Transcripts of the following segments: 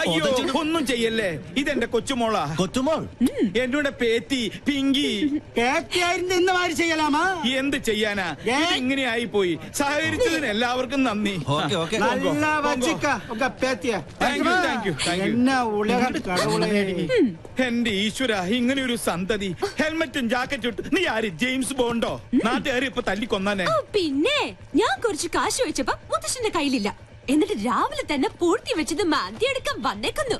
അയ്യോ ഒന്നും ചെയ്യല്ലേ, ഇതെന്റെ കൊച്ചുമോളാ. കൊച്ചുമോൾ എന്നോട് പേത്തി പിങ്കി ചെയ്യലാമാ. എന്ത് ചെയ്യാനാ, ഇങ്ങനെയായി പോയി. സഹകരിച്ചതിന് എല്ലാവർക്കും നന്ദി. എന്റെ ഈശ്വര, ഇങ്ങനെ ഒരു സന്തതി. ഹെൽമെറ്റും ജാക്കറ്റും ഇട്ട് നീ ആര്, ജെയിംസ് ബോണ്ടോ? നാട്ടുകാർ ഇപ്പൊ തല്ലിക്കൊന്നാനെ. പിന്നെ ഞാൻ കുറച്ച് കാശ് വെച്ചപ്പോ മുത്തശ്ശന്റെ കയ്യിലില്ല. എന്നിട്ട് രാവിലെ തന്നെ പൂർത്തി വെച്ചത് മാന്തിയെടുക്കാൻ വന്നേക്കുന്നു.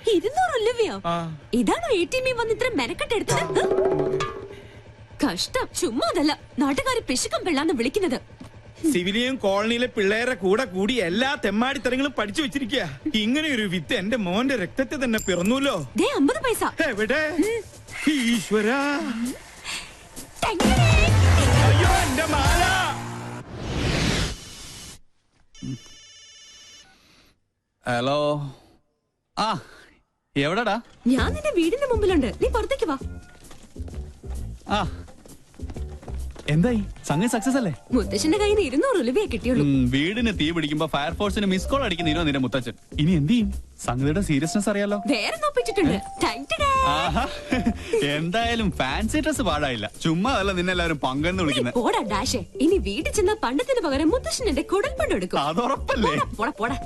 200 രൂപയോ? ഇതാണോ ATM വന്ന് ഇത്ര മെനക്കെട്ടെടുത്തത്? കഷ്ടം. ചുമ്മാ അതല്ല, നാട്ടുകാര് പിശുക്കം പെള്ളാന്ന് വിളിക്കുന്നത്. സിവിലിയൻ കോളനിയിലെ പിള്ളേരെ കൂടെ കൂടി എല്ലാ തെമ്മാടിത്തരങ്ങളും പഠിച്ചു വെച്ചിരിക്കുക. ഇങ്ങനെ ഒരു വിത്ത് എന്റെ മോന്റെ രക്തത്തെ തന്നെ പിറന്നൂല്ലോ. 50 പൈസ എവിടെ? ഈശ്വര, അയ്യോ എന്റെ മാല. ഹലോ, ആ എവിടെടാ? ഞാൻ നിന്റെ വീടിന്റെ മുമ്പിലുണ്ട്, നീ പുറത്തേക്ക് വാ. ആ എന്തായി, സംഗതി സക്സസ് അല്ലേ? മുത്തശ്ശന്റെ കയ്യിൽ നിന്ന് 200 രൂപയെ കിട്ടിയുള്ളൂ. വീടിന് തീ പിടിക്കുമ്പോ ഫയർഫോഴ്സിന് മിസ് കോൾ അടിക്കുന്നോ നിന്റെ മുത്തച്ഛൻ? ഇനി എന്ത് ചെയ്യും? സംഗതിയുടെ സീരിയസ്നെസ് അറിയാലോ. വേറെ നോപ്പിച്ചിട്ടുണ്ട്. എന്തായാലും ഫാൻസി ഡ്രസ് പാടായില്ല. ചുമ്മാ അല്ല നിന്നെല്ലാരും പങ്കെന്ന് വിളിക്കുന്നത്. പോടാ ഡാഷേ, ഇനി വീട്ടിൽ ചെന്ന പണ്ടത്തിന് പകരം മുത്തശ്ശൻ എന്റെ കുടൽപ്പണ്ട് എടുക്കും. അതുറപ്പല്ലേ? പോടാ പോടാ.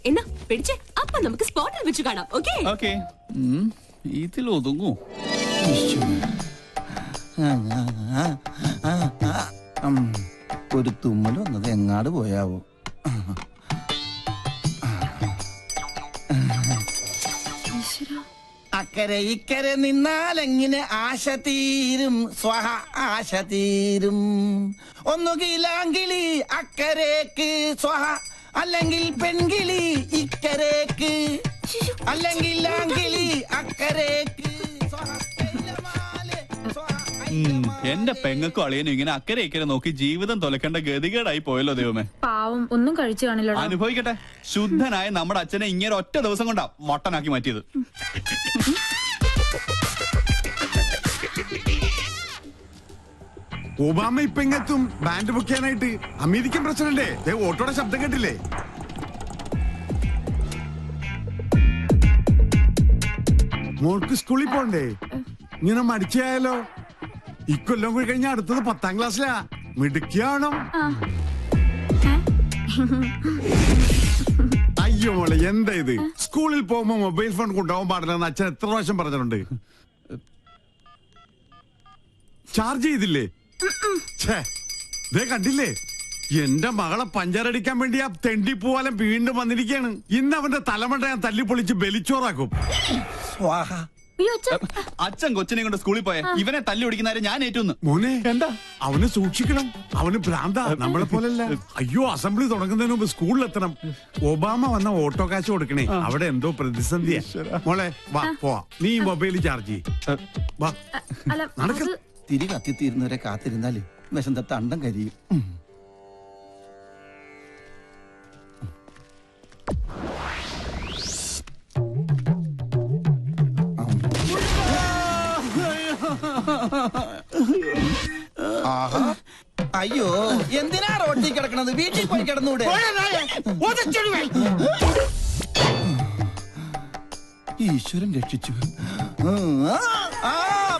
എന്നാ പിടിച്ചേ, അപ്പൊ നമുക്ക് സ്പോട്ടിൽ വെച്ച് കാണാം. Okay okay. ഇതിൽ ഒതുങ്ങൂ. ഒരു തുമ്മൽ വന്നത് എങ്ങാട് പോയാവോ? അക്കരെ ഇക്കരെ നിന്നാലെങ്ങനെ ആശ തീരും, സ്വഹ ആശ തീരും. ഒന്നുകിലാങ്കിളി അക്കരേക്ക് സ്വഹ, അല്ലെങ്കിൽ പെൺകിളി ഇക്കരേക്ക്, അല്ലെങ്കിൽ ആങ്കിളി അക്കരേക്ക്. എന്റെ പെങ്ങൾക്കും അളിയനും ഇങ്ങനെ അക്കരെ ഇക്കരെ നോക്കി ജീവിതം തൊലക്കേണ്ട ഗതികേടായി പോയല്ലോ ദൈവമേ. പാവം, ഒന്നും കഴിച്ചു കാണില്ല. അനുഭവിക്കട്ടെ. ശുദ്ധനായ നമ്മുടെ അച്ഛനെ ഇങ്ങനെ ഒറ്റ ദിവസം കൊണ്ടാ മൊട്ടനാക്കി മാറ്റിയത്. ഒബാമ ഇപ്പൊ ഇങ്ങെത്തും ബാൻഡ് ബുക്ക് ചെയ്യാനായിട്ട്. അമേരിക്കൻ പ്രസിഡന്റ് ഓട്ടോയുടെ ശബ്ദം കേട്ടില്ലേ? മോൾക്ക് സ്കൂളിൽ പോണ്ടേ? ഇങ്ങനെ മടിച്ചായാലോ? ഇക്കൊല്ലം കൂടി കഴിഞ്ഞ അടുത്തത് 10ാം ക്ലാസ്സിലാ. മിടുക്കിയാണോ? അയ്യോ മോളെ, എന്താ ഇത്? സ്കൂളിൽ പോകുമ്പോ മൊബൈൽ ഫോൺ കൊണ്ടുപോകാൻ പാടില്ലെന്ന് അച്ഛൻ എത്ര പ്രാവശ്യം പറഞ്ഞിട്ടുണ്ട്. ചാർജ് ചെയ്തില്ലേ? കണ്ടില്ലേ, എന്റെ മകളെ പഞ്ചറടിക്കാൻ വേണ്ടി ആ തെണ്ടിപ്പൂവാലം വീണ്ടും വന്നിരിക്കുകയാണ്. ഇന്ന് അവന്റെ തലമണ്ട ഞാൻ തല്ലിപ്പൊളിച്ച് ബലിച്ചോറാക്കും. അച്ഛൻ കൊച്ചിനെ കൊണ്ട് സ്കൂളിൽ പോയ ഇവനെ തല്ലി ഓടിക്കുന്നവരെ ഞാൻ ഏറ്റുന്നു. മോനെ എന്താ? അവനെ സൂക്ഷിക്കണം, അവന് ഭ്രാന്ത, നമ്മളെ പോലല്ല. അയ്യോ, അസംബ്ലി തുടങ്ങുന്നതിന് മുമ്പ് സ്കൂളിലെത്തണം. ഒബാമ വന്ന ഓട്ടോ കാശ് കൊടുക്കണേ, അവിടെ എന്തോ പ്രതിസന്ധിയാ. മോളെ വാ പോവാ, നീ മൊബൈൽ ചാർജ് ചെയ്യ. വാ നടക്ക. തിരി കത്തിത്തീരുന്നവരെ കാത്തിരുന്നാല് വിശന്ത തണ്ടം കരിയും. അയ്യോ, എന്തിനാ റോട്ടിൽ കിടക്കണത്? വീട്ടിൽ പോയി കിടന്നൂടെ? ഈശ്വരൻ രക്ഷിച്ചു.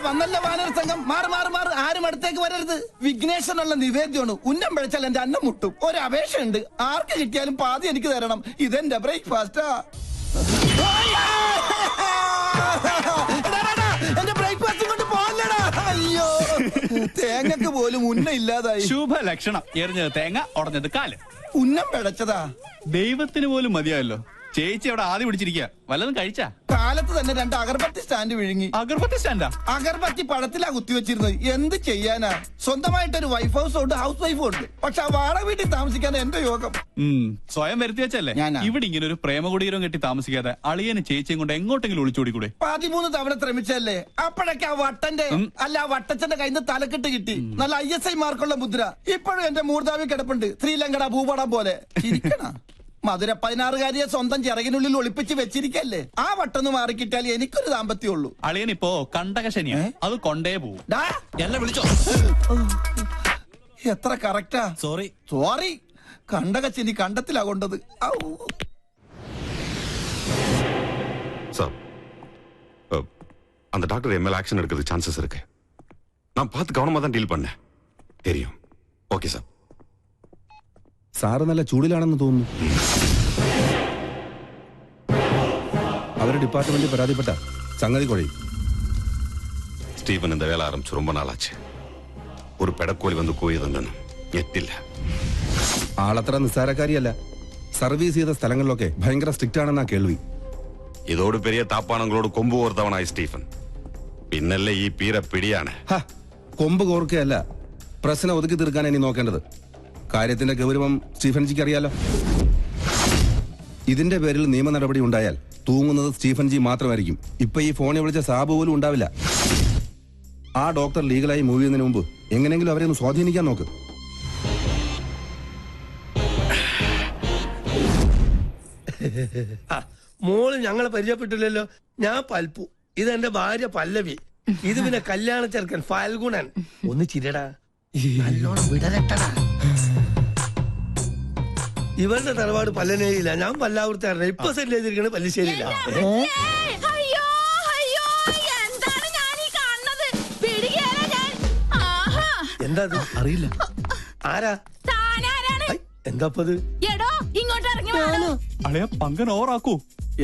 വന്നല്ല വാനര സംഘം. മാറ് മാറ് മാറ്, ആരും അടുത്തേക്ക് വരരുത്. വിഘ്നേശ്വരനുള്ള നിവേദ്യമാണ്. ഉന്നം പിഴച്ചാൽ എന്റെ അന്നം മുട്ടും. ഒരു അപേക്ഷയുണ്ട്, ആർക്ക് കിട്ടിയാലും പാതി എനിക്ക് തരണം. ഇതെന്റെ ബ്രേക്ക്ഫാസ്റ്റാ. എന്റെ ബ്രേക്ക്ഫാസ്റ്റ് കൊണ്ട് പോലടാ. അയ്യോ, തേങ്ങക്ക് പോലും ഉന്നം ഇല്ലാതായി. ശുഭ ലക്ഷണം. എറിഞ്ഞത് തേങ്ങ, ഉടഞ്ഞത് കാല്. ഉന്നം പിഴച്ചതാ. ദൈവത്തിന് പോലും മതിയായല്ലോ. ചേച്ചി അവിടെ ആദ്യം പിടിച്ചിരിക്കുക. വല്ലതും കഴിച്ചാ? കാലത്ത് തന്നെ 2 അഗർബത്തി സ്റ്റാൻഡ് വിഴുങ്ങി. അഗർബത്തി സ്റ്റാൻഡാ? അഗർബത്തി പഴത്തിലാ കുത്തിവെച്ചിരുന്നത്. എന്ത് ചെയ്യാനാ? സ്വന്തമായിട്ടൊരു വൈഫ് ഹൗസ് ഉണ്ട്, ഹൗസ് വൈഫും ഉണ്ട്. പക്ഷെ ആ വാടക വീട്ടിൽ താമസിക്കാൻ എന്റെ യോഗം. സ്വയം വരുത്തി വെച്ചല്ലേ. ഇവിടെ ഇങ്ങനെ ഒരു പ്രേമകുടീരം കെട്ടി താമസിക്കാതെ അളിയന് ചേച്ചിയും കൊണ്ട് എങ്ങോട്ടെങ്കിലും ഒളിച്ചോടിക്കൂടെ? 13 തവണ ശ്രമിച്ചല്ലേ. അപ്പോഴൊക്കെ ആ വട്ടന്റെ അല്ല ആ വട്ടച്ചന്റെ കയ്യിൽ നിന്ന് തലക്കെട്ട് കിട്ടി. നല്ല ISI മാർക്കുള്ള മുദ്ര. ഇപ്പോഴും എന്റെ മൂർധാവി കിടപ്പുണ്ട്, ശ്രീലങ്കട ഭൂപടം പോലെ. ചിരിക്കണ മധുര 16കാരിയെ സ്വന്തം ചിറകിനുള്ളിൽ ഒളിപ്പിച്ച് വെച്ചിരിക്കല്ലേ. ആ വട്ടൊന്ന് മാറിക്കിട്ടാൽ എനിക്കൊരു ദാമ്പത്യമുള്ളൂ. അളിയനിപ്പോ കണ്ടകശനിയാ, അത് കൊണ്ടേ പോവും. എന്നെ വിളിച്ചോ? എത്ര കറക്റ്റാ. സോറി കണ്ടകച്ചിനി കണ്ടത്തിലാ കൊണ്ടത്. சார் அந்த டாக்டர் என் மேல ஆக்ஷன் எடுக்கிறது சான்சஸ் இருக்கு. நான் பார்த்து கவனமா தான் டீல் பண்ணேன். தெரியும். Okay sir. സാറ് നല്ല ചൂടിലാണെന്ന് തോന്നുന്നു. അവരുടെ ഡിപ്പാർട്ട്മെന്റിൽ പരാതിപ്പെട്ട സംഗതി കുഴയും. സ്റ്റീഫൻ இந்த வேலை ஆரம்பிச்சு ரொம்ப நாளாச்சு. ஒரு பெடக்கோழி வந்து கூயതൊന്നും ഞെട്ടില്ല. ആളത്ര നിസ്സാരക്കാരിയല്ല. സർവീസ് ചെയ്ത സ്ഥലങ്ങളിലൊക്കെ ഭയങ്കര സ്ട്രിക്റ്റ് ആണെന്നാ കേൾവി. ഇതോട് പെരിയ താപ്പാണങ്ങളോട് കൊമ്പ് കോർത്തവനായി സ്റ്റീഫൻ. പിന്നല്ലേ ഈ പീര പിടിയാണ്. കൊമ്പ് കോർക്കുകയല്ല, പ്രശ്നം ഒതുക്കി തീർക്കാൻ ഇനി നോക്കേണ്ടത്. കാര്യത്തിന്റെ ഗൗരവം സ്റ്റീഫൻജിക്ക് അറിയാലോ. ഇതിന്റെ പേരിൽ നിയമ നടപടി ഉണ്ടായാൽ തൂങ്ങുന്നത് സ്റ്റീഫൻജി മാത്രമായിരിക്കും. ഇപ്പൊ ഈ ഫോണിൽ വിളിച്ച സാബു പോലും ഉണ്ടാവില്ല. ആ ഡോക്ടർ ലീഗലായി മൂവ് ചെയ്യുന്നതിന് മുമ്പ് എങ്ങനെയെങ്കിലും അവരെ ഒന്ന് സ്വാധീനിക്കാൻ നോക്ക്. മോള് ഞങ്ങളെ പരിചയപ്പെട്ടില്ലല്ലോ. ഞാൻ പൽപ്പു, ഇതെന്റെ ഭാര്യ പല്ലവി, ഇത് പിന്നെ കല്യാണ ചെറുക്കൻ ഫാൽഗുണൻ. ഒന്ന് ചിരടാ, നല്ലോണം വിടരട്ടടാ. ഇവരുടെ തറവാട് പല്ലനേരിയില്ല, ഞാൻ പല്ലാവൂർത്തായിരുന്നു. ഇപ്പൊ സെറ്റിൽ ചെയ്തിരിക്കണ പല്ലിശ്ശേരിയില്ല. എന്താ അറിയില്ല. ആരാ? എന്താപ്പത്? പങ്കൻ ഓറാക്കൂ.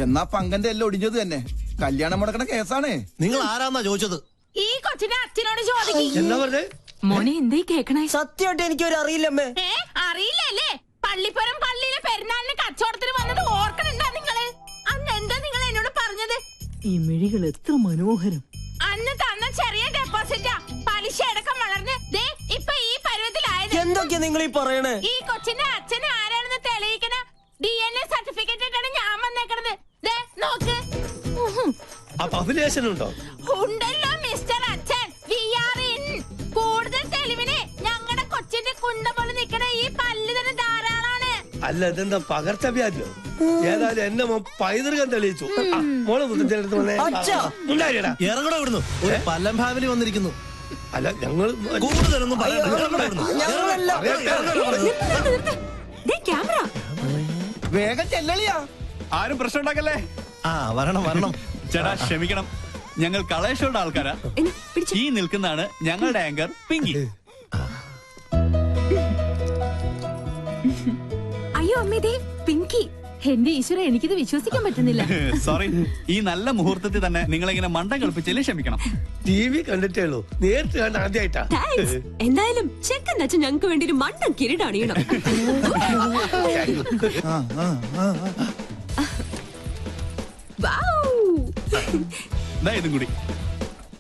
എന്നാ പങ്കന്റെ എല്ലാം ഒടിഞ്ഞത് തന്നെ. കല്യാണം മുടക്കണ കേസാണ്. നിങ്ങൾ ആരാന്നാ ചോദിച്ചത്? ഈ കൊച്ചിനെ അച്ഛനോട് ചോദിക്കും. എന്താ പറഞ്ഞേ? മോനെ എന്തേ കേക്കണേ? സത്യമായിട്ട് എനിക്കൊരു അറിയില്ലമ്മേ. അറിയില്ലല്ലേ? പള്ളിപ്പുരം പള്ളിയിലെ പെരുന്നാളിന് കച്ചവടത്തിന് വന്നത് ഓർക്കണുണ്ടാ നിങ്ങള്? അന്ന് എന്താ നിങ്ങൾ എന്നോട് പറഞ്ഞത്? ഈ മിഴികൾ എത്ര മനോഹരം. അന്ന് തന്ന ചെറിയ ഡെപ്പോസിറ്റാ പലിശ അടക്കം വളർന്ന് ദേ ഇപ്പൊ ഈ പരുവത്തിലായത്. എന്തൊക്കെയാ നിങ്ങൾ ഈ പറയണേ? ഈ കൊച്ചിന്റെ അച്ഛൻ ആരാണെന്ന് തെളിയിക്കണ DNA സർട്ടിഫിക്കറ്റ് ഇട്ടാണ് ഞാൻ വന്നേക്കണത്. ദേ നോക്ക്. അപ്പൊ അഭിലേഷനുണ്ടോ? ഉണ്ടല്ലോ മിസ്റ്റർ അച്ഛൻ. We are in. കൂടുതൽ തെളിവിന് ഞങ്ങളുടെ കൊച്ചിന്റെ കുണ്ട പോലെ നിക്കണ ഈ പല്ല് തന്നെ ധാരാളാണ്. അല്ല, ഇതെന്താ പകർച്ചവ്യാധിയോ? ഏതായാലും എന്നെ പൈതൃകം തെളിയിച്ചു. മോളെ മുത്തച്ഛനടുത്ത് വന്നേ. ഇറങ്ങണോ ഇവിടുന്നു? ഒരു പല്ലം ഫാമിലി വന്നിരിക്കുന്നു. അല്ല, ഞങ്ങൾ കൂടുതലൊന്നും വേഗം ചെല്ലളിയാ. ആരും പ്രശ്നം ഉണ്ടാക്കല്ലേ. വരണം വരണം. ചേട്ടാ ക്ഷമിക്കണം, ഞങ്ങൾ കളേശ്വരുടെ ആൾക്കാരാ. ഈ നിൽക്കുന്നതാണ് ഞങ്ങളുടെ ആങ്കർ പിങ്കി. അയ്യോ അമ്മേ, പിങ്കി. എന്റെ ഈശ്വര, എനിക്കിത് വിശ്വസിക്കാൻ പറ്റുന്നില്ല. സോറി, ഈ നല്ല മുഹൂർത്തത്തിൽ തന്നെ നിങ്ങളിങ്ങനെ മണ്ടം കളിപ്പിച്ചല്ലേ ക്ഷമിക്കണം. TV കണ്ടിട്ടേ ഉള്ളൂ, നേരിട്ട് കണ്ട ആദ്യമായിട്ടാ. എന്തായാലും ചെക്കൻ അച്ഛൻ ഞങ്ങൾക്ക് വേണ്ടി ഒരു മണ്ടൻ കിരീടണിയണം. ഇതും കൂടി.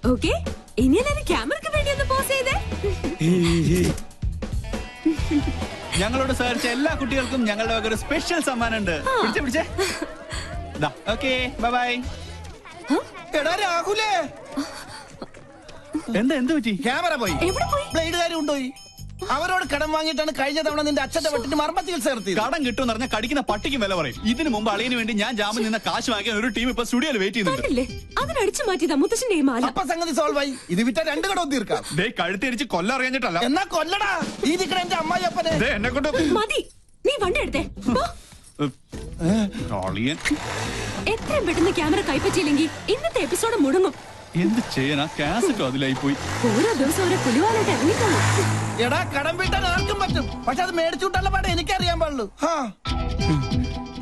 ഓക്കെ, ഇനി എല്ലാരും ക്യാമറക്ക് വേണ്ടി ഒന്ന് പോസ് ചെയ്തേ. ഞങ്ങളോട് സഹകരിച്ച എല്ലാ കുട്ടികൾക്കും ഞങ്ങളുടെ ഒരു സ്പെഷ്യൽ സമ്മാനം ഉണ്ട്. പിടിച്ചേ. Okay, bye bye. എടാ രാഹുലേ, എന്ത് പറ്റി? ക്യാമറ പോയി. ബ്ലേഡുകാരും കൊണ്ടുപോയി. അവരോട് കടം വാങ്ങിയിട്ടാണ് കഴിഞ്ഞ തവണ നിന്റെ അച്ഛന്റെ വെട്ടിന് മർമ്മ ചികിത്സ നടത്തിയത്. കടം കിട്ടുമെന്ന് പറഞ്ഞാൽ കടിക്കുന്ന പട്ടിക്ക് വില പറയും. ഇതിനു മുമ്പ് അളിയന് വേണ്ടി ഞാൻ ജാമ്യം നിന്ന കാശ് വാങ്ങിയ ഒരു ടീം ഇപ്പൊ സ്റ്റുഡിയോയിൽ വെയിറ്റ് ചെയ്യുന്നുണ്ട്. അതിനടിച്ചു മാറ്റിയതാ മുത്തശ്ശന്റെ മാല. അപ്പൊ സംഗതി സോൾവ് ആയി. ഇത് വിറ്റ 2 കടവും തീർക്കാം. കഴുത്തിരിച്ച് കൊല്ലം അറിയാഞ്ഞിട്ടല്ല. എന്നാ കൊല്ലടാ. ഈ നിക്കണ എന്റെ അമ്മായി അപ്പനെ എന്നെ കൊണ്ട് മതി. നീ വണ്ടി എടുത്തേ. എത്രയും പെട്ടെന്ന് ക്യാമറ കൈപ്പറ്റിയില്ലെങ്കിൽ ഇന്നത്തെ എപ്പിസോഡ് മുടങ്ങും. എന്ത് ചെയ്യാനാ? കാസറ്റോ അതിലായി പോയി. ഓരോ ദിവസം ഓരോ പുലിവാലായിട്ട് ഇറങ്ങിക്കോളൂ. എടാ, കടം വീട്ടാൻ ആർക്കും പറ്റും, പക്ഷെ അത് മേടിച്ചുവിട്ടുള്ള പാടെ എനിക്കറിയാൻ പാടുള്ളൂ.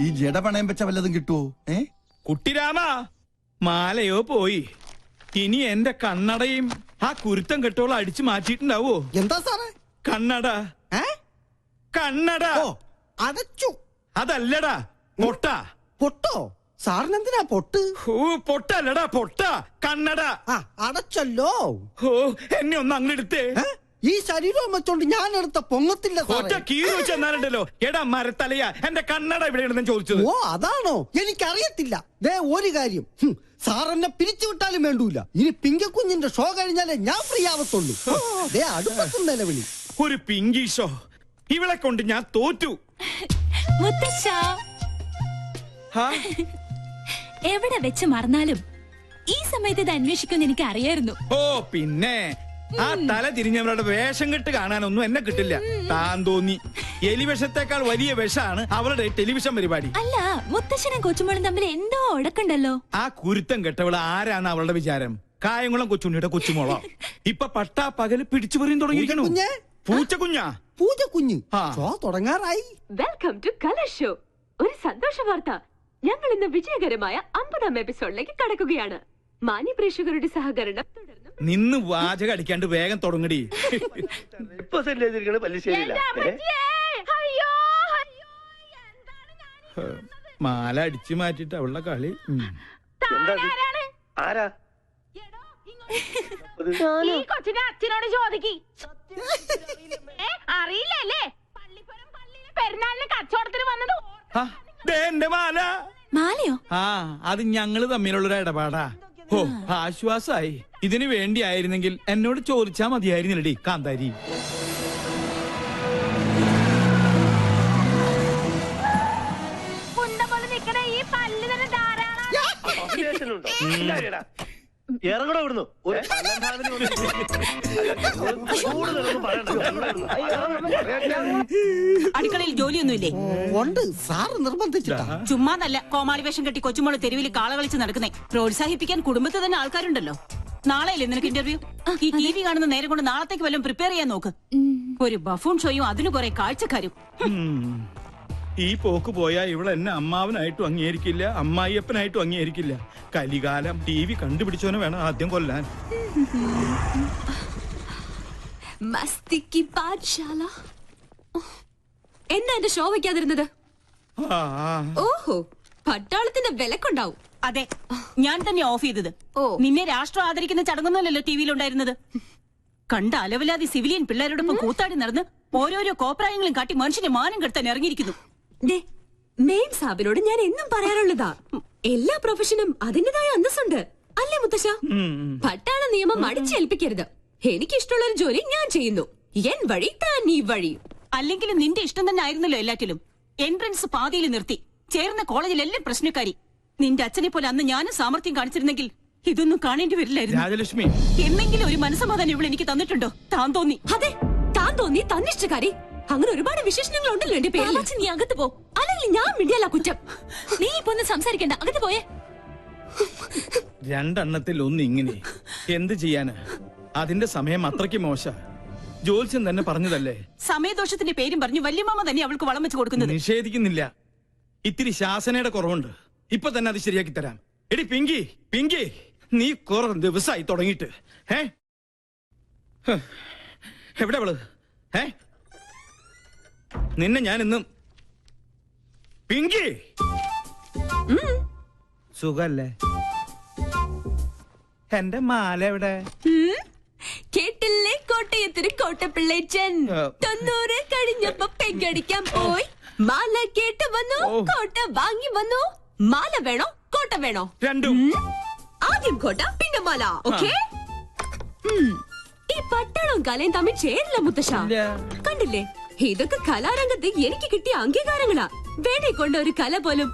ഈ ജഡ പണയം വെച്ച വല്ലതും കിട്ടുവോ? കുട്ടിരാമ, മാലയോ പോയി. ഇനി എന്റെ കണ്ണടയും ആ കുരുത്തം കെട്ടോളം അടിച്ചു മാറ്റിയിട്ടുണ്ടാവോ? എന്താ സാറേ? കണ്ണട. കണ്ണട അടച്ചു. അതല്ലടാ, പൊട്ട. പൊട്ടോ? സാറിനെന്തിനാ പൊട്ട്? പൊട്ടല്ലടാ, പൊട്ട. കണ്ണട അടച്ചല്ലോ. എന്നെ ഒന്ന് അങ്ങെടുത്തേ. ഈ ശരീരം വെച്ചോണ്ട് ഞാൻ എടുത്ത പൊങ്ങത്തില്ല. ഒറ്റ കീറി വെച്ചെന്നാലുണ്ടല്ലോ. എടാ മരത്തലയാ, എന്റെ കണ്ണട എവിടെയാണെന്ന് ചോദിച്ചത്. ഓ, അതാണോ? എനിക്കറിയത്തില്ല. ദേ ഒരു കാര്യം, സാർ എന്നെ പിരിച്ചുവിട്ടാലും വേണ്ടൂല. ഇനി പിങ്കക്കുഞ്ഞിന്റെ ഷോ കഴിഞ്ഞാലേ ഞാൻ ഫ്രീ ആവത്തുള്ളൂ. ദേ അടുപ്പത്തും നിലവിളി. ഒരു പിങ്കി ഷോ? ഇവളെ കൊണ്ട് ഞാൻ തോറ്റു. എവിടെ വെച്ച് മറന്നാലും ഈ സമയത്ത് ഇത് അന്വേഷിക്കുമെന്ന് എനിക്ക് അറിയായിരുന്നു. ഓ പിന്നെ ആ തല തിരിഞ്ഞവരുടെ വേഷം കെട്ട് കാണാനൊന്നും എന്നെ കിട്ടില്ല. താൻ തോന്നി എലിവിഷത്തെക്കാൾ വലിയ വിഷമാണ് അവളുടെ ടെലിവിഷൻ പരിപാടി. അല്ല, മുത്തശ്ശനും കൊച്ചുമോളും തമ്മിൽ എന്തോ ഉടക്കുണ്ടല്ലോ. ആ കുരുത്തം കെട്ടവള് ആരാണ് അവളുടെ വിചാരം? കായംകുളം കൊച്ചുണ്ണിയുടെ കൊച്ചുമോളോ? ഇപ്പൊ പട്ടാ പകല് പിടിച്ചു പറയും തുടങ്ങിയിരിക്കണു. പൂച്ചക്കുഞ്ഞാ? പൂജക്കുഞ്ഞ് ഷോ തുടങ്ങാറായി. Welcome to colour show. ഒരു സന്തോഷ വാർത്ത, ഞങ്ങൾ ഇന്ന് വിജയകരമായ 50ാം എപ്പിസോഡിലേക്ക് കടക്കുകയാണ്. മാന്യ പ്രേക്ഷകരുടെ സഹകരണം തുടർന്നും. നിന്ന് വാചകം അടിക്കാണ്ട് വേഗം തുടങ്ങടി. ഇപ്പൊ സെറ്റ് ചെയ്തിരിക്കണ പല്ലിശ്ശേരിയില്ല. മാല അടിച്ചു മാറ്റിട്ട് അവളുടെ കളി. ആരാ ഈ കൊച്ചിനെ അച്ഛനോട് ചോദിക്കി. അറിയില്ലല്ലേ? പള്ളിപ്പുറം പള്ളിയിലെ പെരുന്നാളിന് കച്ചവടത്തിന് വന്നത്. എന്റെ മാല. മാലയോ? ആ, അത് ഞങ്ങള് തമ്മിലുള്ളൊരു ഇടപാടാ. ഓ, ആശ്വാസായി. ഇതിനു വേണ്ടിയായിരുന്നെങ്കിൽ എന്നോട് ചോദിച്ചാ മതിയായിരുന്നില്ലടി കാന്താരി. ഈ പല്ല് തന്നെ ധാരാളം. ഇറങ്ങണോ ഇവിടുന്നു? അടുക്കളയിൽ ജോലിയൊന്നുമില്ലേ? ഉണ്ട്, സാറ് നിർബന്ധിച്ചിട്ടാ. ചുമ്മാതല്ല കോമാളി വേഷം കെട്ടി കൊച്ചുമോള് തെരുവിൽ കാള കളിച്ച് നടക്കുന്നേ. പ്രോത്സാഹിപ്പിക്കാൻ കുടുംബത്തിൽ തന്നെ ആൾക്കാരുണ്ടല്ലോ. നാളെയല്ലേ നിനക്ക് ഇന്റർവ്യൂ? ഈ ടി വി കാണുന്ന നേരം കൊണ്ട് നാളത്തേക്ക് വല്ലതും പ്രിപ്പയർ ചെയ്യാൻ നോക്ക്. ഒരു ബഫൂൺ ഷോയും അതിന് കുറെ കാഴ്ചക്കാരും. ഈ പോക്ക് പോയാ ഇവിടെ എന്നെ അമ്മാവനായിട്ടും അംഗീകരിക്കില്ല, അമ്മായിയപ്പനായിട്ടും അംഗീകരിക്കില്ല. കലികാലം. ടി വി കണ്ടുപിടിച്ചവനെ വേണം ആദ്യം കൊല്ലാൻ. മസ്തിക്ക് പാഠശാല. എന്നാ എന്റെ ഷോ വെക്കാതിരുന്നത്? ഓഹോ, പട്ടാളത്തിന്റെ വിലക്കുണ്ടാവും. അതെ, ഞാൻ തന്നെ ഓഫ് ചെയ്തത്. നിന്നെ രാഷ്ട്രം ആദരിക്കുന്ന ചടങ്ങൊന്നുമല്ലല്ലോ ടി വിയിലുണ്ടായിരുന്നത്. കണ്ട അലവലാതി സിവിലിയൻ പിള്ളേരോടൊപ്പം കൂത്താടി നടന്ന് ഓരോരോ കോപ്രായങ്ങളും കാട്ടി മനുഷ്യന്റെ മാനം കെടുത്താൻ ഇറങ്ങിയിരിക്കുന്നു. മെയിൻ സാബിനോട് ഞാൻ എന്നും പറയാറുള്ളതാ, എല്ലാ പ്രൊഫഷനും അതിന്റേതായ അന്തസ്സുണ്ട്. അല്ലേ മുത്തശ്ശ? പട്ടാള നിയമം അടിച്ചേൽപ്പിക്കരുത്. എനിക്കിഷ്ടമുള്ള ഒരു ജോലി ഞാൻ ചെയ്യുന്നു. എൻ വഴി താൻ ഈ വഴി. അല്ലെങ്കിലും നിന്റെ ഇഷ്ടം തന്നെ ആയിരുന്നല്ലോ എല്ലാറ്റിലും. എൻട്രൻസ് പാതിയിൽ നിർത്തി. ചേർന്ന കോളേജിലെല്ലാം പ്രശ്നക്കാരി. നിന്റെ അച്ഛനെ പോലെ അന്ന് ഞാനും സാമർത്ഥ്യം കാണിച്ചിരുന്നെങ്കിൽ ഇതൊന്നും കാണേണ്ടി വരില്ലായിരുന്നു. രാജലക്ഷ്മി, എന്നെങ്കിലും ഒരു മനസ്സമാധാനം ഇവിടെ എനിക്ക് തന്നിട്ടുണ്ടോ? താൻ തോന്നി. അതെ, താൻ തോന്നി, തന്നിഷ്ടക്കാരി. അങ്ങനെ ഒരുപാട് വിശേഷണങ്ങൾ ഉണ്ടല്ലോ എന്റെ പേര്. നീ അകത്ത് പോ, അല്ലെങ്കിൽ ഞാൻ മിണ്ടിയല്ല കുറ്റം. നീ ഇപ്പൊ ഒന്ന് സംസാരിക്കണ്ട, അകത്ത് പോയേ. രണ്ടെണ്ണത്തിൽ ഒന്ന് ഇങ്ങനെ എന്ത് ചെയ്യാന്? അതിന്റെ സമയം അത്രയ്ക്ക് മോശ. ജോത്സ്യം തന്നെ പറഞ്ഞതല്ലേ. സമയദോഷത്തിന്റെ പേരും പറഞ്ഞു വല്യമാമ തന്നെ അവൾക്ക് വളം വെച്ച് കൊടുക്കുന്നത്. നിഷേധിക്കുന്നില്ല. ഇത്തിരി ശാസനയുടെ കുറവുണ്ട്. ഇപ്പൊ തന്നെ അത് ശരിയാക്കി തരാം. എടി പിങ്കി, പിങ്കി, നീ കുറെ ദിവസമായി തുടങ്ങിയിട്ട്. എവിടെ അവള്? നിന്നെ ഞാൻ ഇന്നും. പിങ്കി, സുഖല്ലേ? എന്റെ മാല എവിടെ? കേട്ടില്ലേ കോട്ടയത്തൊരു കോട്ടപ്പിള്ളേച്ചൻ 90 കഴിഞ്ഞപ്പോ പെങ്കടിക്കാൻ പോയി. മാല കേട്ട് വന്നു, കോട്ട വാങ്ങി വന്നു. മാല വേണോ കോട്ട വേണോ? രണ്ടും. ആദ്യം കോട്ട പിന്നെ മാല. ഓക്കേ? ഈ പട്ടാളവും കലയും തമ്മിൽ ചേരില്ല മുത്തശ്ശ. കണ്ടില്ലേ, ഇതൊക്കെ കലാരംഗത്ത് എനിക്ക് കിട്ടിയ അംഗീകാരങ്ങളാ. വേണേ കൊണ്ട് ഒരു കല പോലും